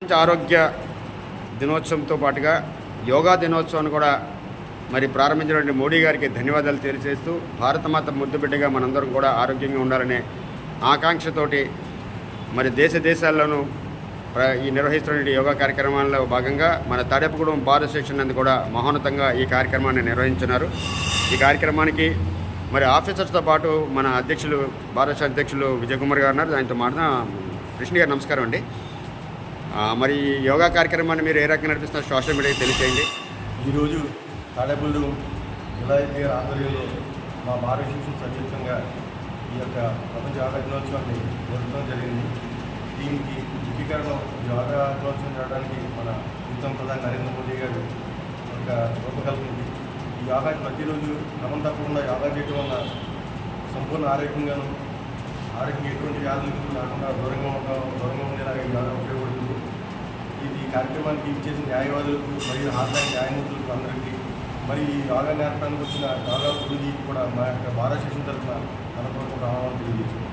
ఆరోగ్య దినోత్సవంతో పాటుగా యోగా దినోత్సవాన్ని కూడా మరి ప్రారంభించినటువంటి మోడీ గారికి ధన్యవాదాలు తెలియజేస్తూ భారతమాత ముద్దుబిడ్డగా మనందరం కూడా ఆరోగ్యంగా ఉండాలనే ఆకాంక్షతోటి మరి దేశాల్లోనూ ఈ నిర్వహిస్తున్న యోగా కార్యక్రమాల్లో భాగంగా మన తాడేపుగూడెం భారత సెక్షన్ నందు కూడా మహోన్నతంగా ఈ కార్యక్రమాన్ని నిర్వహించున్నారు. ఈ కార్యక్రమానికి మరి ఆఫీసర్స్తో పాటు మన అధ్యక్షులు భారత అధ్యక్షులు విజయ్ కుమార్ గారు ఉన్నారు. దానితో కృష్ణ గారు నమస్కారం అండి. మరి యోగా కార్యక్రమాన్ని మీరు ఏ రకంగా నడిపిస్తున్నారు సోషల్ మీడియాకి తెలియచేయండి. ఈరోజు తాడేపల్లి విలాయత్ గారి ఆధ్వర్యంలో మా భారత శిక్షణ సంయుక్తంగా ఈ యొక్క ప్రపంచ యోగా దినోత్సవాన్ని జరపడం జరిగింది. దీనికి ముఖ్య కారణం యోగా దినోత్సవం జరగడానికి మన ఉత్తమ ప్రధాని నరేంద్ర మోదీ గారు ఒక రూపకల్పనది. ఈ యోగా ప్రతిరోజు క్రమం తప్పకుండా యోగా చేయడం వల్ల సంపూర్ణ ఆరోగ్యంగా ఎటువంటి వ్యాధులు రాకుండా దూరంగా ఉండేలాగా ఈ యోగా ఉపయోగపడుతుంది. ఈ కార్యక్రమానికి ఇచ్చేసిన న్యాయవాదులకు మరియు హాజరైన న్యాయమూర్తులకు అందరికీ మరి ఈ యోగా నేర్పడానికి వచ్చిన యోగా గురుజీకి కూడా మా యొక్క భారత శిక్షణ తరఫున మనపూర్వక ఆహ్వానం తెలియజేస్తున్నాం.